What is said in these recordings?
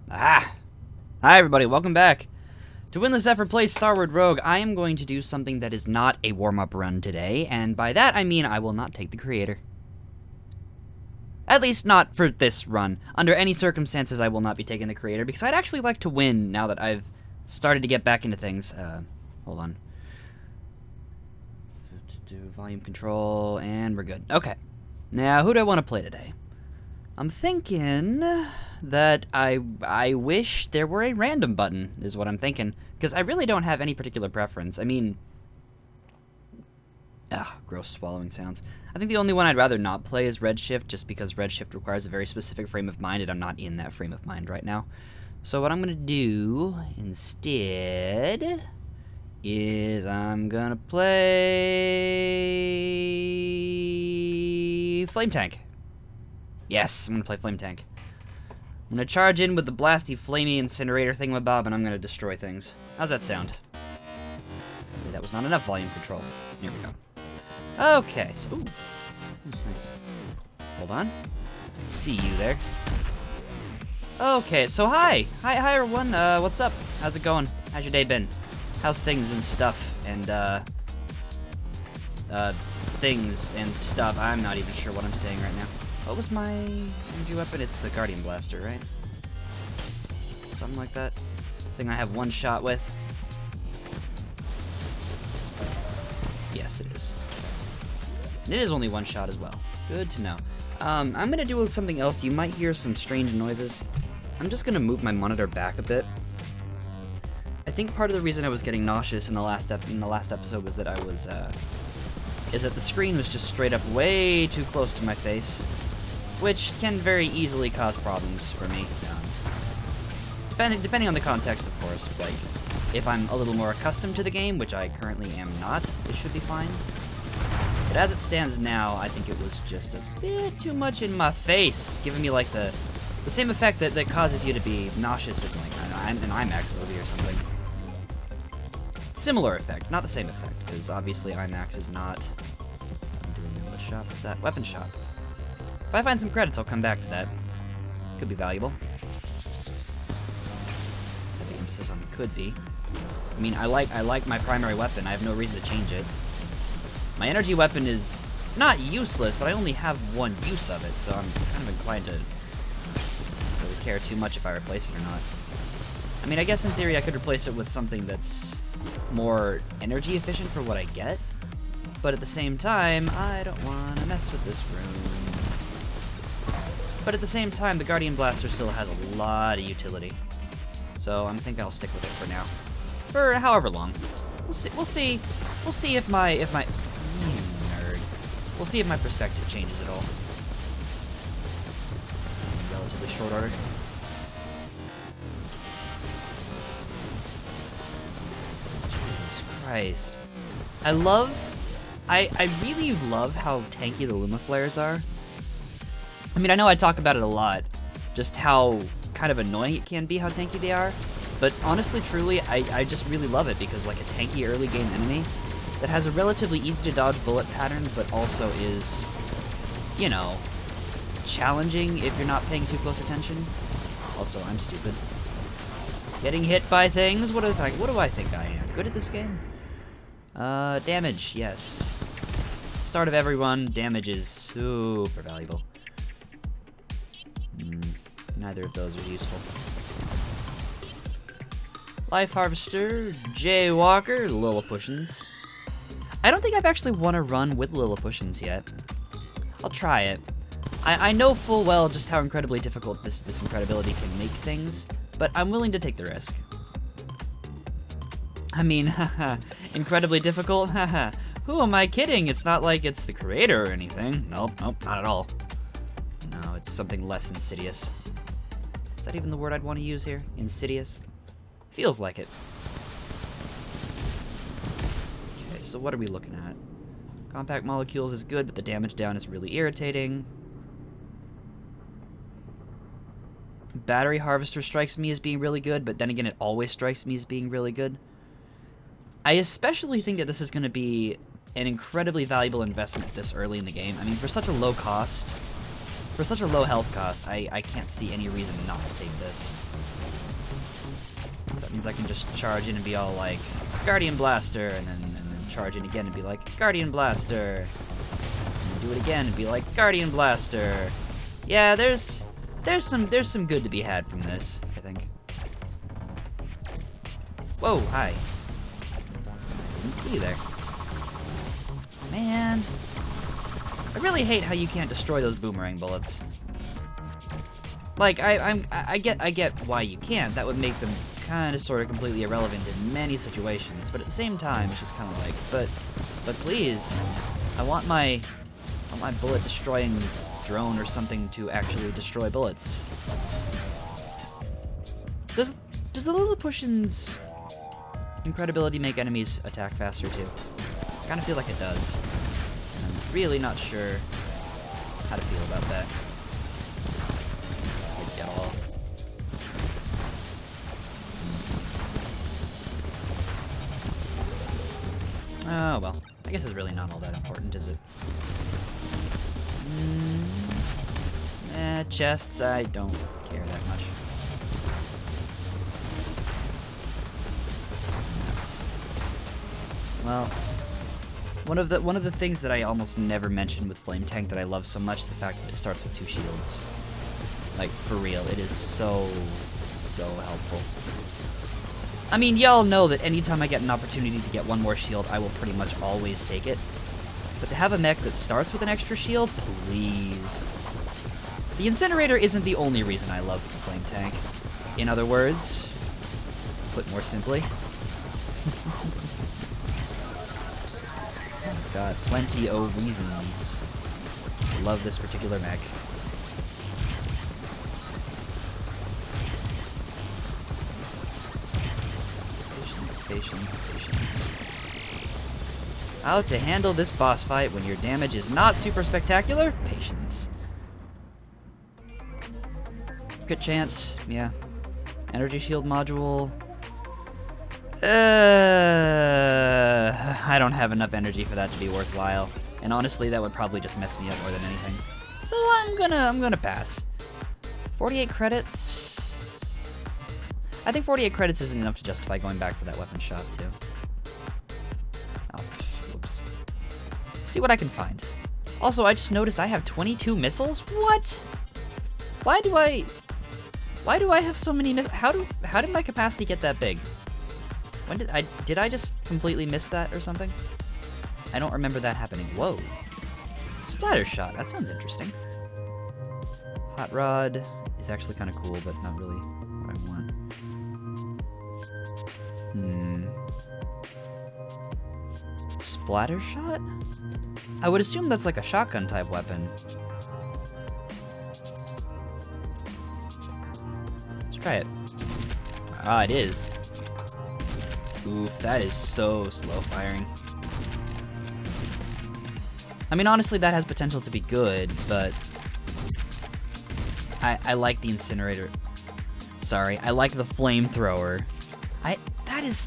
Hi everybody, welcome back. To win this effort, play Starward Rogue. I am going to do something that is not a warm-up run today, and by that I mean I will not take the creator. At least not for this run. Under any circumstances, I will not be taking the creator, because I'd actually like to win now that I've started to get back into things. Hold on. Do volume control, and we're good. Okay. Now, who do I want to play today? I'm thinking that I wish there were a random button, is what I'm thinking. Because I really don't have any particular preference. I mean... gross swallowing sounds. I think the only one I'd rather not play is Redshift, just because Redshift requires a very specific frame of mind, and I'm not in that frame of mind right now. So what I'm going to do instead is I'm going to play... Flame Tank. Yes, I'm going to play Flame Tank. I'm going to charge in with the blasty, flamey incinerator thingamabob, and I'm going to destroy things. How's that sound? Maybe that was not enough volume control. Here we go. Okay, so... Ooh, nice. Hold on. See you there. Okay, so hi, everyone. What's up? How's it going? How's your day been? How's things and stuff? And, things and stuff. I'm not even sure what I'm saying right now. What was my energy weapon? It's the Guardian Blaster, right? Something like that. Thing I have one shot with. Yes, it is. And it is only one shot as well. Good to know. I'm gonna do something else. You might hear some strange noises. I'm just gonna move my monitor back a bit. I think part of the reason I was getting nauseous in the last episode was that is that the screen was just straight up way too close to my face, which can very easily cause problems for me. Depending on the context, of course. Like, if I'm a little more accustomed to the game, which I currently am not, it should be fine. But as it stands now, I think it was just a bit too much in my face, giving me like the same effect that causes you to be nauseous in like an IMAX movie or something. Similar effect, not the same effect, because obviously IMAX is not... I'm doing what shop is that? Weapon shop. If I find some credits, I'll come back to that. Could be valuable. I think emphasis on could be. I mean, I like my primary weapon. I have no reason to change it. My energy weapon is not useless, but I only have one use of it, so I'm kind of inclined to really care too much if I replace it or not. I mean, I guess in theory I could replace it with something that's more energy efficient for what I get, but at the same time, I don't want to mess with this room. But at the same time, the Guardian Blaster still has a lot of utility, so I think I'll stick with it for now, for however long. We'll see if my nerd. We'll see if my perspective changes at all. In relatively short order. Christ. I really love how tanky the Luma Flares are. I mean, I know I talk about it a lot, just how kind of annoying it can be how tanky they are, but honestly, truly, I just really love it because, like, a tanky early game enemy that has a relatively easy to dodge bullet pattern, but also is, you know, challenging if you're not paying too close attention. Also, I'm stupid. Getting hit by things? What do I think I am? Good at this game? Damage, yes. Start of every run, damage is super valuable. Neither of those are useful. Life Harvester, Jaywalker, Lilliputians. I don't think I've actually won a run with Lilliputians yet. I'll try it. I know full well just how incredibly difficult this incredibility can make things, but I'm willing to take the risk. I mean, haha, incredibly difficult? Haha. Who am I kidding? It's not like it's the creator or anything. Nope, not at all. No, it's something less insidious. Is that even the word I'd want to use here? Insidious? Feels like it. Okay, so what are we looking at? Compact molecules is good, but the damage down is really irritating. Battery Harvester strikes me as being really good, but then again, it always strikes me as being really good. I especially think that this is going to be an incredibly valuable investment this early in the game. I mean, for such a low cost, For such a low health cost, I can't see any reason not to take this. So that means I can just charge in and be all like, Guardian Blaster, and then charge in again and be like, Guardian Blaster. And do it again and be like, Guardian Blaster. Yeah, there's some good to be had from this, I think. Whoa, hi. Didn't see you there. Man. I really hate how you can't destroy those boomerang bullets. Like, I get why you can't. That would make them kind of sort of completely irrelevant in many situations, but at the same time, it's just kind of like, but please, I want my bullet destroying drone or something to actually destroy bullets. Does the Lilliputian's incredibility make enemies attack faster too? I kind of feel like it does. And I'm really not sure how to feel about that. Y'all. Oh well, I guess it's really not all that important, is it? Chests, I don't care that much. That's, well, one of the things that I almost never mention with Flame Tank that I love so much, the fact that it starts with 2 shields. Like, for real, it is so helpful. I mean, y'all know that anytime I get an opportunity to get 1 more shield, I will pretty much always take it. But to have a mech that starts with an extra shield, please. The Incinerator isn't the only reason I love the Flame Tank. In other words, put more simply, I've got plenty of reasons to love this particular mech. Patience. How to handle this boss fight when your damage is not super spectacular? Patience. Good chance, yeah. Energy shield module. I don't have enough energy for that to be worthwhile. And honestly, that would probably just mess me up more than anything. So I'm gonna pass. 48 credits. I think 48 credits isn't enough to justify going back for that weapon shop, too. Oh, whoops. See what I can find. Also, I just noticed I have 22 missiles? What? Why do I have so many missiles? How did my capacity get that big? When did I just completely miss that or something? I don't remember that happening. Whoa. Splatter shot, that sounds interesting. Hot rod is actually kind of cool, but not really what I want. Splatter shot? I would assume that's like a shotgun type weapon. Let's try it. Ah, it is. Oof, that is so slow firing. I mean, honestly, that has potential to be good, but I like the incinerator. Sorry, I like the flamethrower.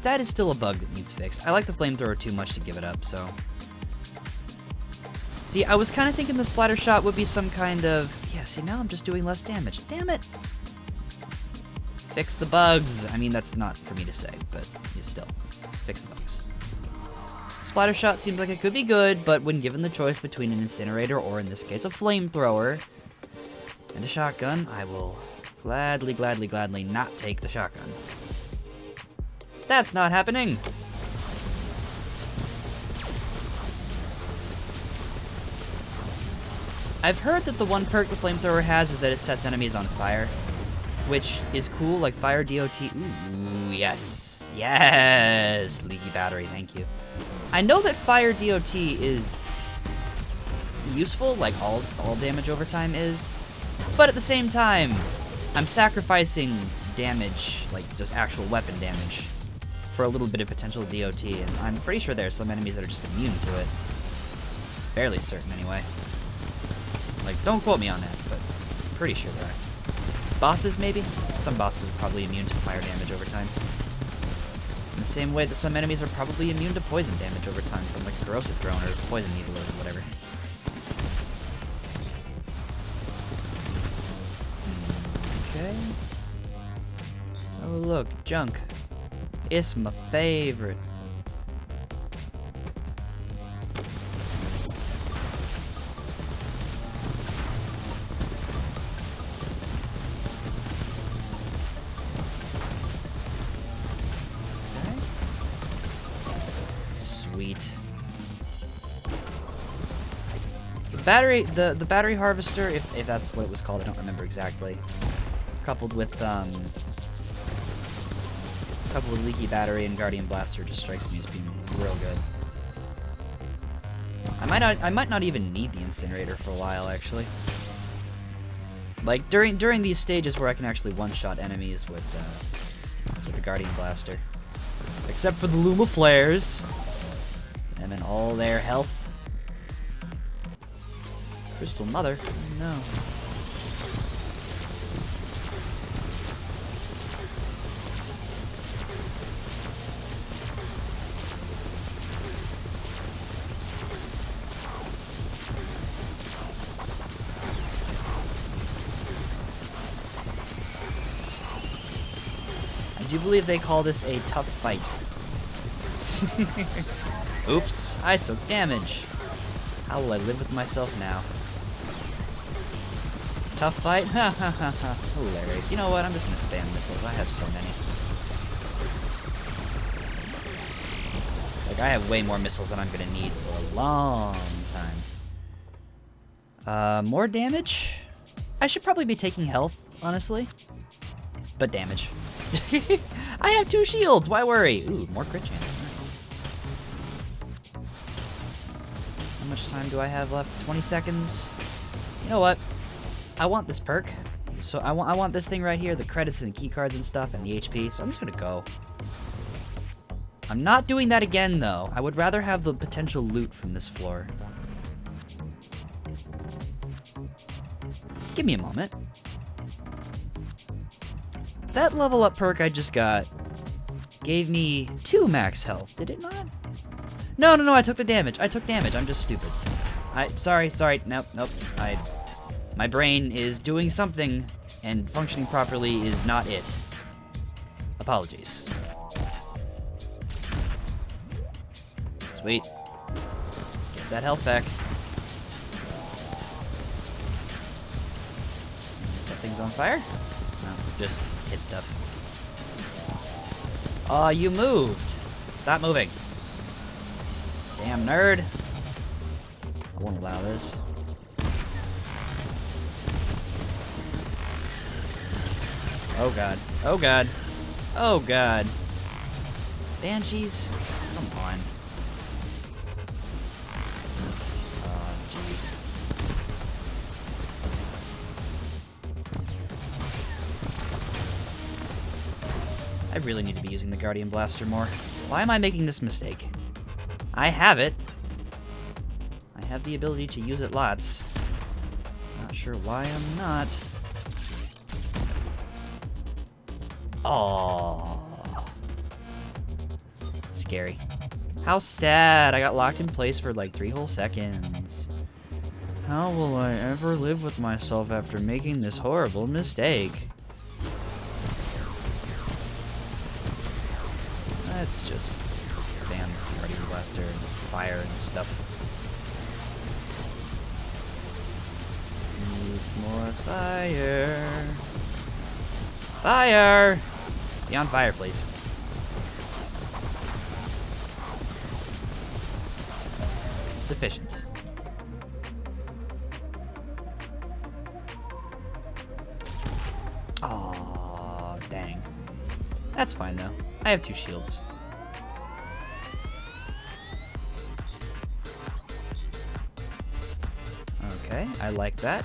That is still a bug that needs fixed. I like the flamethrower too much to give it up, so. See, I was kind of thinking the splatter shot would be some kind of, yeah, see, now I'm just doing less damage. Damn it. Fix the bugs. I mean, that's not for me to say, but you still fix the bugs. Splatter shot seems like it could be good, but when given the choice between an incinerator or, in this case, a flamethrower and a shotgun, I will gladly not take the shotgun. That's not happening. I've heard that the one perk the flamethrower has is that it sets enemies on fire, which is cool, like fire DOT. Ooh, yes. Yes! Leaky battery, thank you. I know that fire DOT is useful, like all damage over time is, but at the same time, I'm sacrificing damage, like just actual weapon damage, for a little bit of potential DOT, and I'm pretty sure there are some enemies that are just immune to it. Fairly certain, anyway. Like, don't quote me on that, but pretty sure there are. Bosses, maybe? Some bosses are probably immune to fire damage over time. In the same way that some enemies are probably immune to poison damage over time from, like, a corrosive drone or poison needle or whatever. Oh look, junk. It's my favorite. Okay. Sweet. The battery harvester, if that's what it was called, I don't remember exactly. Coupled with leaky battery and guardian blaster just strikes me as being real good. I might not even need the incinerator for a while, actually. Like during these stages where I can actually one-shot enemies with the guardian blaster, except for the Luma flares, and then all their health. Crystal Mother? No. I do believe they call this a tough fight. Oops, I took damage. How will I live with myself now? Tough fight? Ha ha ha ha. Hilarious. You know what? I'm just gonna spam missiles. I have so many. Like, I have way more missiles than I'm gonna need for a long time. More damage? I should probably be taking health, honestly. But damage. I have 2 shields! Why worry? Ooh, more crit chance. Nice. How much time do I have left? 20 seconds? You know what? I want this perk, so I want this thing right here, the credits and the key cards and stuff, and the HP, so I'm just gonna go. I'm not doing that again, though. I would rather have the potential loot from this floor. Give me a moment. That level up perk I just got gave me 2 max health, did it not? No, I took the damage. I took damage, I'm just stupid. Sorry, nope. My brain is doing something, and functioning properly is not it. Apologies. Sweet. Get that health back. Set things on fire? No, just hit stuff. Aw, you moved. Stop moving. Damn nerd. I won't allow this. Oh god. Oh god. Oh god. Banshees? Come on. Oh, jeez. I really need to be using the Guardian Blaster more. Why am I making this mistake? I have it. I have the ability to use it lots. Not sure why I'm not. Oh, scary. How sad. I got locked in place for like 3 whole seconds. How will I ever live with myself after making this horrible mistake? Let's just spam Guardian Blaster and fire and stuff. Needs more fire. Fire! Be on fire, please. Sufficient. Aw, dang. That's fine, though. I have 2 shields. Okay, I like that.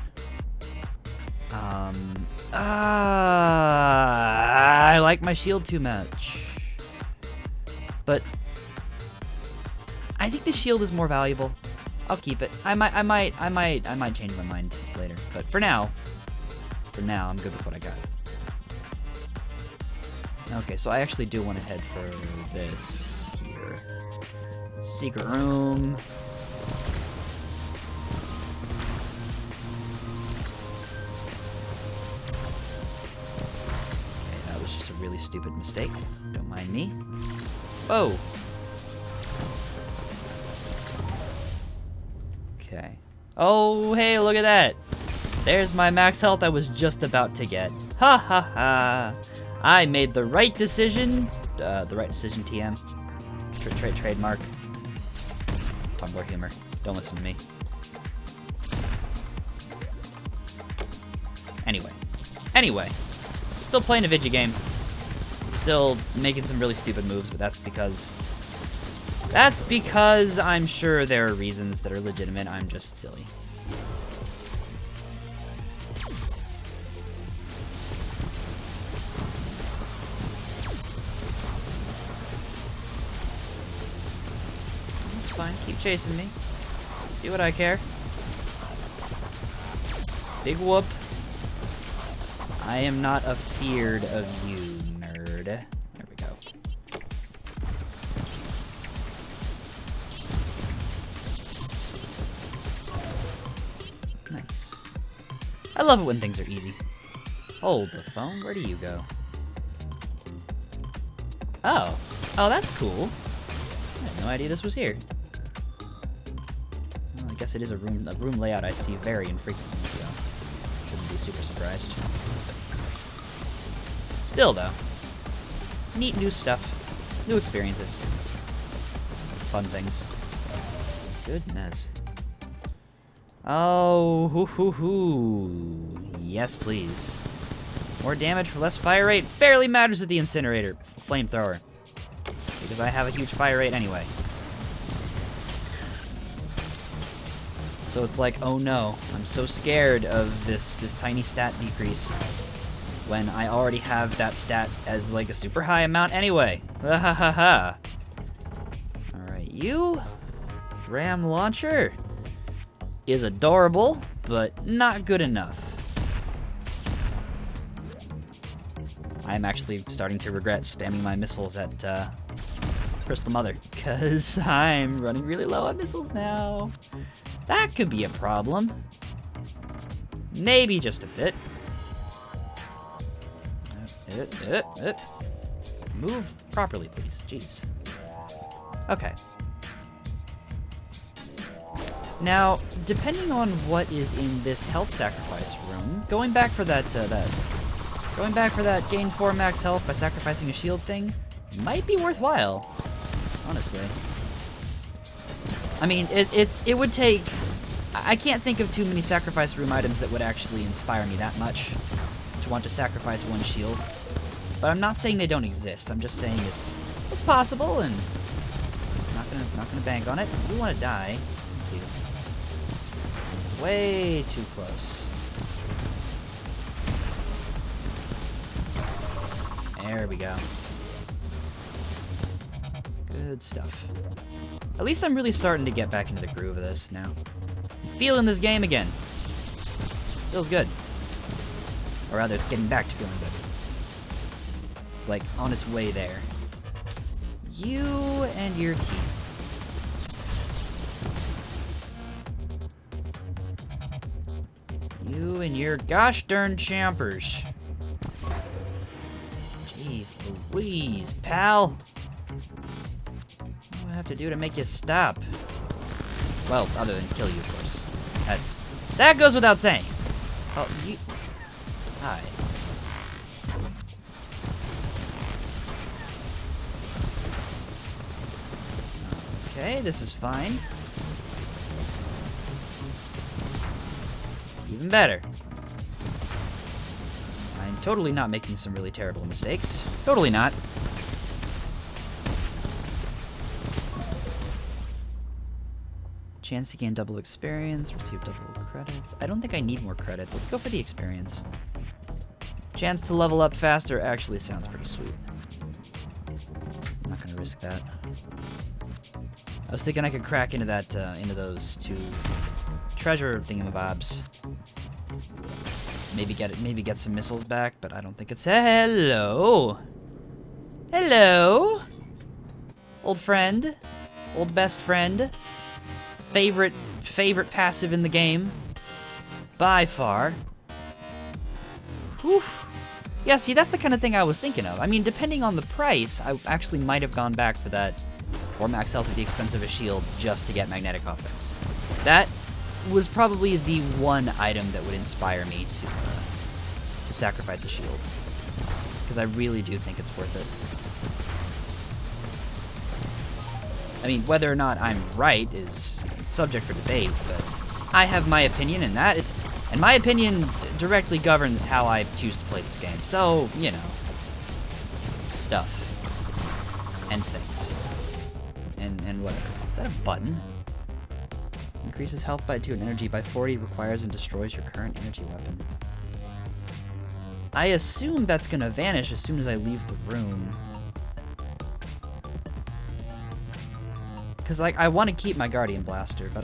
I like my shield too much. But I think the shield is more valuable. I'll keep it. I might change my mind later. But for now, I'm good with what I got. Okay, so I actually do want to head for this here. Secret room. just a really stupid mistake. Don't mind me. Whoa! Okay. Oh, hey, look at that! There's my max health I was just about to get. Ha ha ha! I made the right decision. The right decision, TM. Trademark. Tumblr humor. Don't listen to me. Anyway. Still playing a video game. Still making some really stupid moves, but that's because I'm sure there are reasons that are legitimate. I'm just silly. It's fine. Keep chasing me. See what I care. Big whoop. I am not afeared of you, nerd. There we go. Nice. I love it when things are easy. Hold the phone. Where do you go? Oh. Oh, that's cool. I had no idea this was here. Well, I guess it is a room layout I see very infrequently, so shouldn't be super surprised. Still, though, neat new stuff, new experiences, fun things. Goodness. Oh, hoo. Yes, please. More damage for less fire rate barely matters with the incinerator flamethrower, because I have a huge fire rate anyway. So it's like, oh no, I'm so scared of this tiny stat decrease, when I already have that stat as like a super high amount anyway. Alright, you RAM launcher is adorable, but not good enough. I'm actually starting to regret spamming my missiles at Crystal Mother, because I'm running really low on missiles now. That could be a problem. Maybe just a bit. Move properly, please. Jeez. Okay. Now, depending on what is in this health sacrifice room, going back for that gain 4 max health by sacrificing a shield thing might be worthwhile. Honestly. I mean, it would take. I can't think of too many sacrifice room items that would actually inspire me that much to want to sacrifice one shield. But I'm not saying they don't exist. I'm just saying it's possible, and not gonna bank on it. If you want to die, thank you. Way too close. There we go. Good stuff. At least I'm really starting to get back into the groove of this now. I'm feeling this game again. Feels good. Or rather, it's getting back to feeling good. It's like on its way there. You and your teeth. You and your gosh darn champers. Jeez Louise, pal. What do I have to do to make you stop? Well, other than kill you, of course. That goes without saying. Oh, you. Hi. Okay, this is fine. Even better. I'm totally not making some really terrible mistakes. Totally not. Chance to gain double experience, receive double credits. I don't think I need more credits. Let's go for the experience. Chance to level up faster actually sounds pretty sweet. I'm not gonna risk that. I was thinking I could crack into that, into those 2 treasure thingamabobs. Maybe get some missiles back, but I don't think it's. Hello, hello, old friend, old best friend, favorite passive in the game, by far. Whew. Yeah, see, that's the kind of thing I was thinking of. I mean, depending on the price, I actually might have gone back for that 4 max health at the expense of a shield just to get magnetic offense. That was probably the one item that would inspire me to sacrifice a shield. Because I really do think it's worth it. I mean, whether or not I'm right is subject for debate, but I have my opinion, and my opinion directly governs how I choose to play this game. So, you know, stuff and things and whatever. Is that a button? Increases health by 2 and energy by 40, requires and destroys your current energy weapon. I assume that's gonna vanish as soon as I leave the room. Because, like, I want to keep my Guardian Blaster, but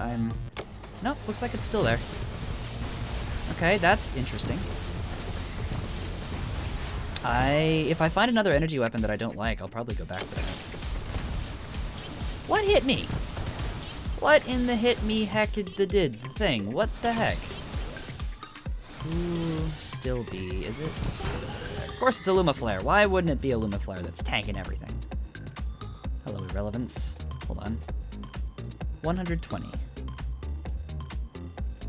nope, looks like it's still there. Okay, that's interesting. If I find another energy weapon that I don't like, I'll probably go back for that. What hit me? What in the hit me heck did the thing? What the heck? Ooh, still B, is it? Of course it's a Luma Flare. Why wouldn't it be a Luma Flare that's tanking everything? Hello, Irrelevance. Hold on. 120.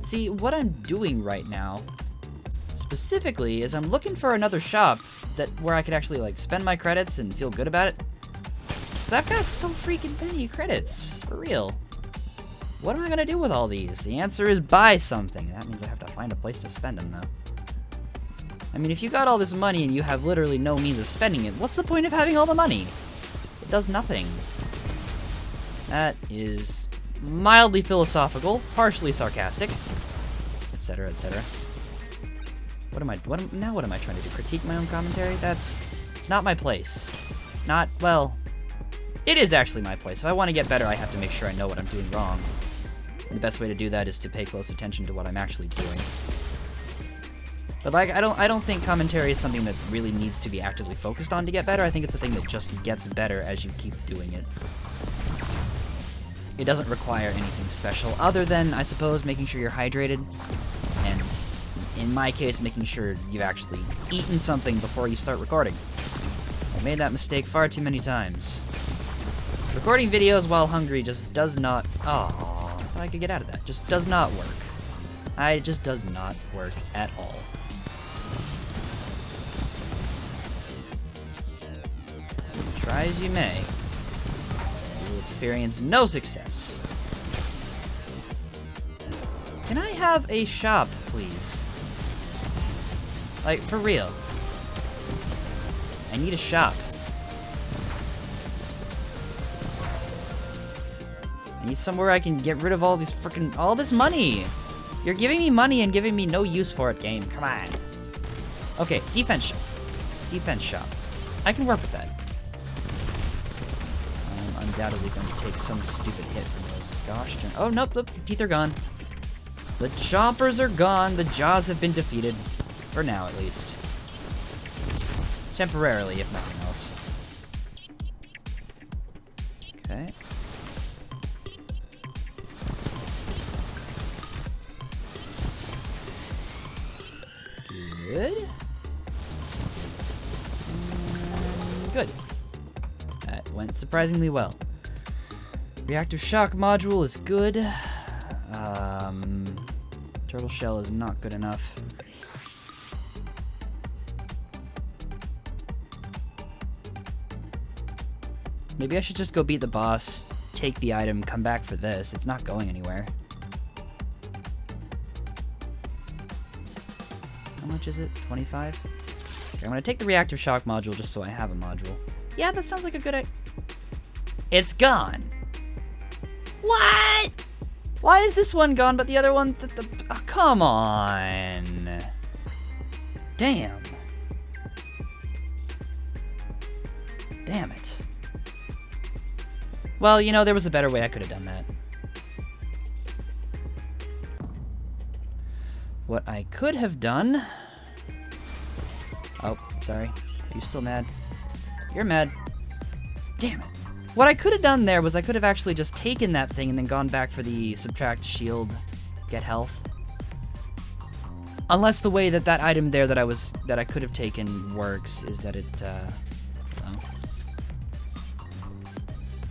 See, what I'm doing right now, specifically, is I'm looking for another shop where I could actually, like, spend my credits and feel good about it. Because I've got so freaking many credits, for real. What am I gonna do with all these? The answer is buy something. That means I have to find a place to spend them, though. I mean, if you got all this money and you have literally no means of spending it, what's the point of having all the money? It does nothing. That is mildly philosophical, partially sarcastic, etc., etc. What am I trying to do? Critique my own commentary? It's not my place. Well, it is actually my place. If I want to get better, I have to make sure I know what I'm doing wrong. And the best way to do that is to pay close attention to what I'm actually doing. But, like, I don't think commentary is something that really needs to be actively focused on to get better. I think it's a thing that just gets better as you keep doing it. It doesn't require anything special other than, I suppose, making sure you're hydrated, and in my case, making sure you've actually eaten something before you start recording. I made that mistake far too many times. Recording videos while hungry just does not... Oh, I thought I could get out of that. Just does not work. It just does not work at all. Try as you may. Experience no success. Can I have a shop, please? Like, for real. I need a shop. I need somewhere I can get rid of all this money. You're giving me money and giving me no use for it, game. Come on. Okay, defense shop. Defense shop. I can work with that. Undoubtedly going to take some stupid hit from those. Gosh darn. Oh, nope, the teeth are gone. The chompers are gone. The jaws have been defeated. For now, at least. Temporarily, if nothing else. Okay. Good. Good. That went surprisingly well. Reactor shock module is good. Turtle shell is not good enough. Maybe I should just go beat the boss, take the item, come back for this. It's not going anywhere. How much is it? 25? Okay, I'm gonna take the reactor shock module just so I have a module. Yeah, that sounds like a good idea. It's gone. What? Why is this one gone, but the other one... Oh, come on. Damn. Damn it. Well, you know, there was a better way I could have done that. What I could have done... Oh, sorry. Are you still mad? You're mad. Damn it. What I could have done there was I could have actually just taken that thing and then gone back for the subtract shield, get health. Unless the way that item there that I could have taken works is that it,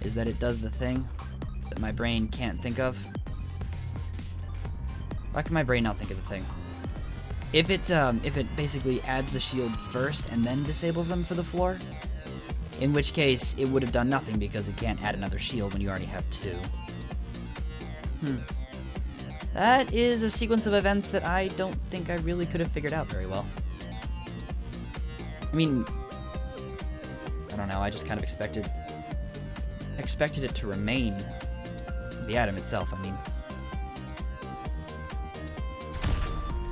is that it does the thing that my brain can't think of. Why can my brain not think of the thing? If it basically adds the shield first and then disables them for the floor, in which case it would have done nothing because it can't add another shield when you already have 2. That is a sequence of events that I don't think I really could have figured out very well. I mean, I don't know, I just kind of expected it to remain the item itself, I mean.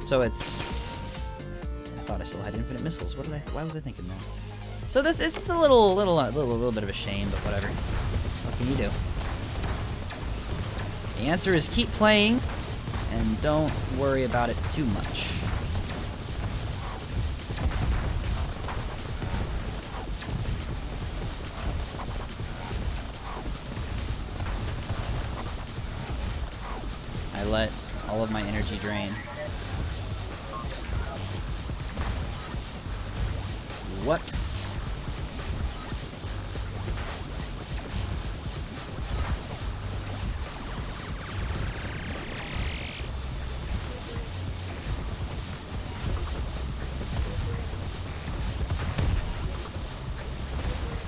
So it's... I thought I still had infinite missiles. Why was I thinking that? So this is a little bit of a shame, but whatever. What can you do? The answer is keep playing, and don't worry about it too much. I let all of my energy drain. Whoops.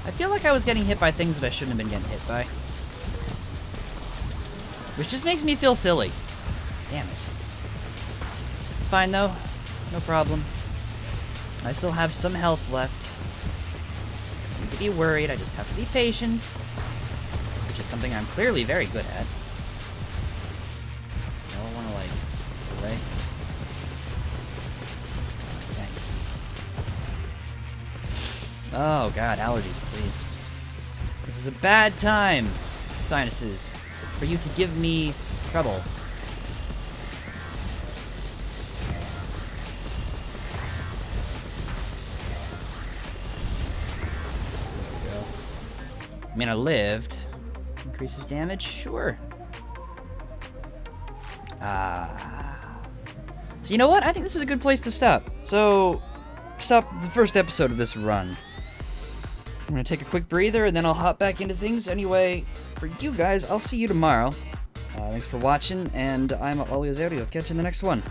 I feel like I was getting hit by things that I shouldn't have been getting hit by. Which just makes me feel silly. Damn it. It's fine though. No problem. I still have some health left. I don't need to be worried, I just have to be patient. Which is something I'm clearly very good at. I don't want to, like, go away. Thanks. Oh god, allergies, please. This is a bad time, sinuses, for you to give me trouble. I mean, I lived. Increases damage? Sure. So you know what? I think this is a good place to stop. So, stop the first episode of this run. I'm gonna take a quick breather and then I'll hop back into things. Anyway, for you guys, I'll see you tomorrow. Thanks for watching, and I'm Welllll. Catch you in the next one.